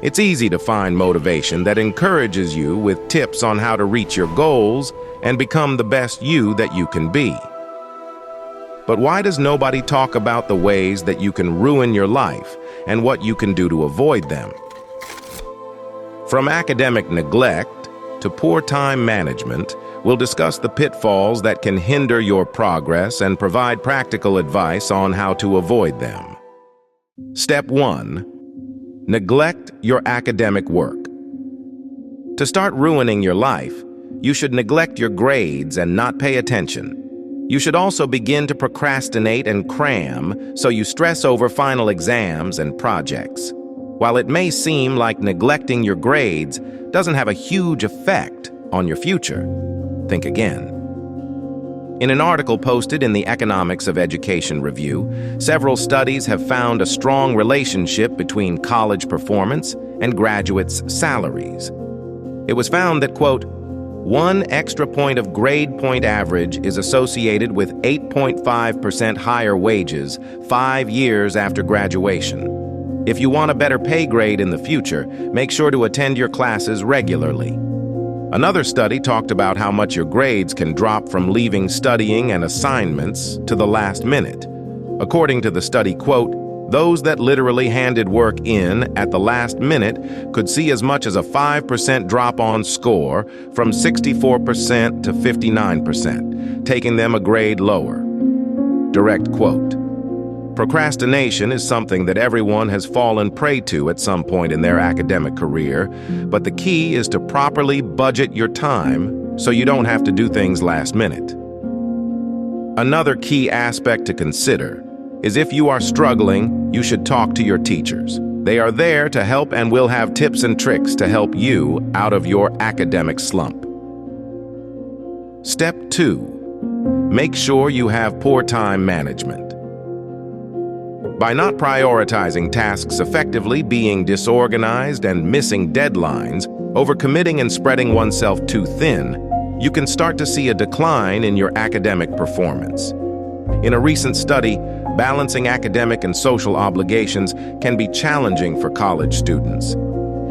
It's easy to find motivation that encourages you with tips on how to reach your goals and become the best you that you can be. But why does nobody talk about the ways that you can ruin your life and what you can do to avoid them? From academic neglect to poor time management, we'll discuss the pitfalls that can hinder your progress and provide practical advice on how to avoid them. Step 1. Neglect your academic work. To start ruining your life, you should neglect your grades and not pay attention. You should also begin to procrastinate and cram, so you stress over final exams and projects. While it may seem like neglecting your grades doesn't have a huge effect on your future, think again. In an article posted in the Economics of Education Review, several studies have found a strong relationship between college performance and graduates' salaries. It was found that, quote, 1 extra point of grade point average is associated with 8.5% higher wages 5 years after graduation. If you want a better pay grade in the future, make sure to attend your classes regularly. Another study talked about how much your grades can drop from leaving studying and assignments to the last minute. According to the study, quote, those that literally handed work in at the last minute could see as much as a 5% drop on score from 64% to 59%, taking them a grade lower. Direct quote. Procrastination is something that everyone has fallen prey to at some point in their academic career, but the key is to properly budget your time so you don't have to do things last minute. Another key aspect to consider is if you are struggling, you should talk to your teachers. They are there to help and will have tips and tricks to help you out of your academic slump. Step 2. Make sure you have poor time management. By not prioritizing tasks effectively, being disorganized, and missing deadlines, overcommitting and spreading oneself too thin, you can start to see a decline in your academic performance. In a recent study, balancing academic and social obligations can be challenging for college students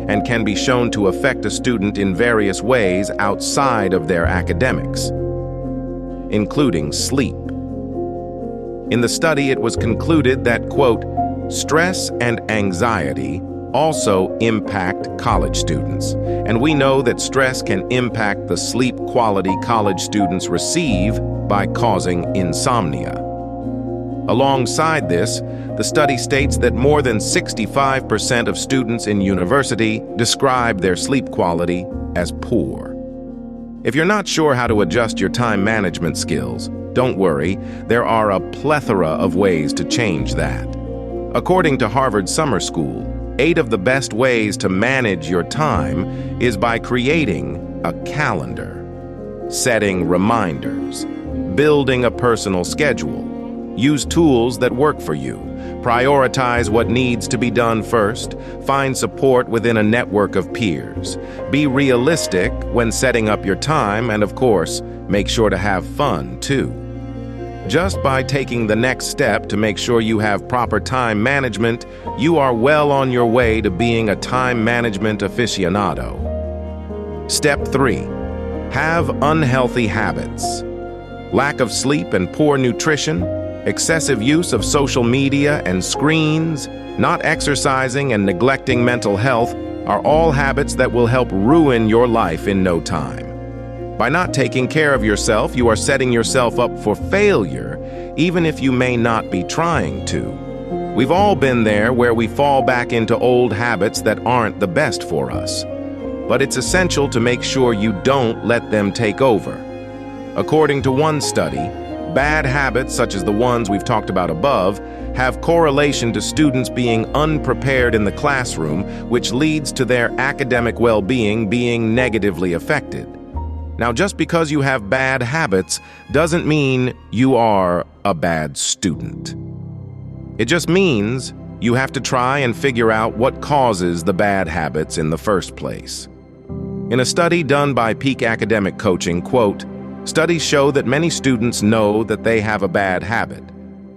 and can be shown to affect a student in various ways outside of their academics, including sleep. In the study, it was concluded that, quote, stress and anxiety also impact college students, and we know that stress can impact the sleep quality college students receive by causing insomnia. Alongside this, the study states that more than 65% of students in university describe their sleep quality as poor. If you're not sure how to adjust your time management skills, don't worry, there are a plethora of ways to change that. According to Harvard Summer School, 8 of the best ways to manage your time is by creating a calendar, setting reminders, building a personal schedule, use tools that work for you, prioritize what needs to be done first, find support within a network of peers, be realistic when setting up your time, and of course, make sure to have fun too. Just by taking the next step to make sure you have proper time management, you are well on your way to being a time management aficionado. Step 3. Have unhealthy habits. Lack of sleep and poor nutrition, excessive use of social media and screens, not exercising and neglecting mental health are all habits that will help ruin your life in no time. By not taking care of yourself, you are setting yourself up for failure, even if you may not be trying to. We've all been there where we fall back into old habits that aren't the best for us. But it's essential to make sure you don't let them take over. According to one study, bad habits, such as the ones we've talked about above, have correlation to students being unprepared in the classroom, which leads to their academic well-being being negatively affected. Now, just because you have bad habits doesn't mean you are a bad student. It just means you have to try and figure out what causes the bad habits in the first place. In a study done by Peak Academic Coaching, quote, studies show that many students know that they have a bad habit,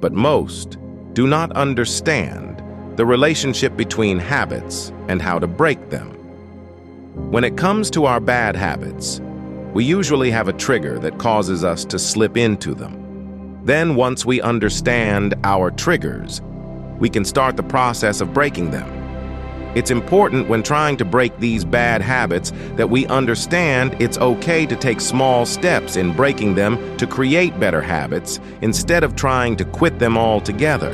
but most do not understand the relationship between habits and how to break them. When it comes to our bad habits, we usually have a trigger that causes us to slip into them. Then, once we understand our triggers, we can start the process of breaking them. It's important when trying to break these bad habits that we understand it's okay to take small steps in breaking them to create better habits instead of trying to quit them altogether.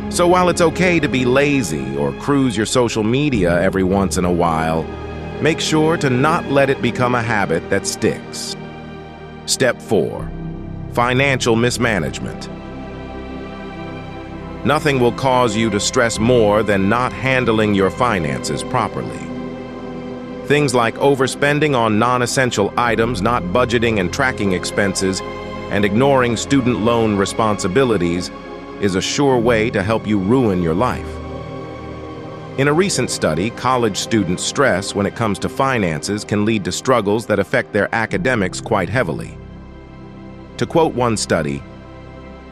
So while it's okay to be lazy or cruise your social media every once in a while, make sure to not let it become a habit that sticks. Step 4. Financial mismanagement. Nothing will cause you to stress more than not handling your finances properly. Things like overspending on non-essential items, not budgeting and tracking expenses, and ignoring student loan responsibilities is a sure way to help you ruin your life. In a recent study, college students' stress when it comes to finances can lead to struggles that affect their academics quite heavily. To quote one study,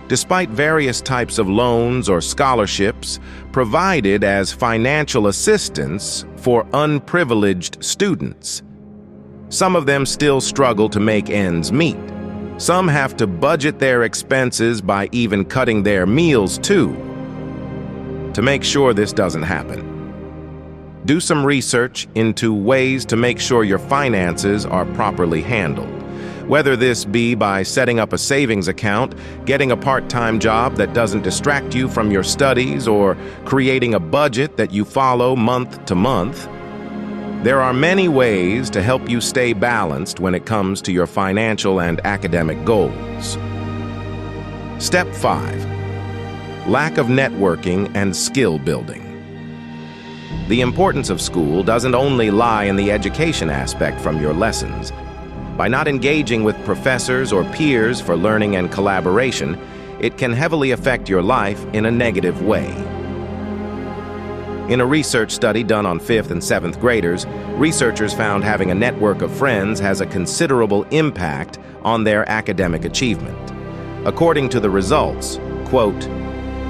despite various types of loans or scholarships provided as financial assistance for unprivileged students, some of them still struggle to make ends meet. Some have to budget their expenses by even cutting their meals too. To make sure this doesn't happen, do some research into ways to make sure your finances are properly handled. Whether this be by setting up a savings account, getting a part-time job that doesn't distract you from your studies, or creating a budget that you follow month to month, there are many ways to help you stay balanced when it comes to your financial and academic goals. Step 5. Lack of networking and skill building. The importance of school doesn't only lie in the education aspect from your lessons. By not engaging with professors or peers for learning and collaboration, it can heavily affect your life in a negative way. In a research study done on 5th and 7th graders, researchers found having a network of friends has a considerable impact on their academic achievement. According to the results, quote,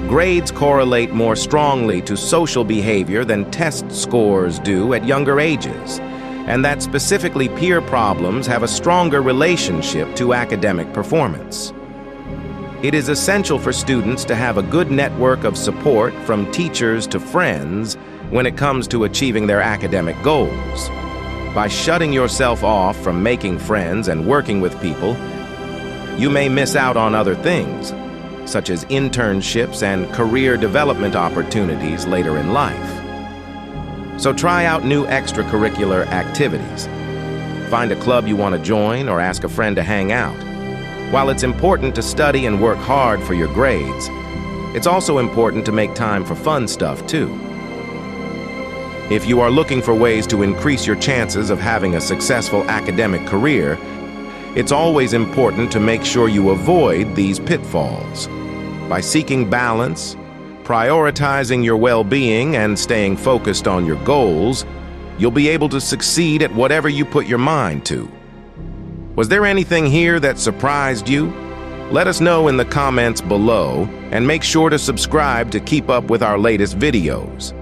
grades correlate more strongly to social behavior than test scores do at younger ages, and that specifically peer problems have a stronger relationship to academic performance. It is essential for students to have a good network of support from teachers to friends when it comes to achieving their academic goals. By shutting yourself off from making friends and working with people, you may miss out on other things, such as internships and career development opportunities later in life. So try out new extracurricular activities. Find a club you want to join or ask a friend to hang out. While it's important to study and work hard for your grades, it's also important to make time for fun stuff too. If you are looking for ways to increase your chances of having a successful academic career, it's always important to make sure you avoid these pitfalls. By seeking balance, prioritizing your well-being, and staying focused on your goals, you'll be able to succeed at whatever you put your mind to. Was there anything here that surprised you? Let us know in the comments below, and make sure to subscribe to keep up with our latest videos.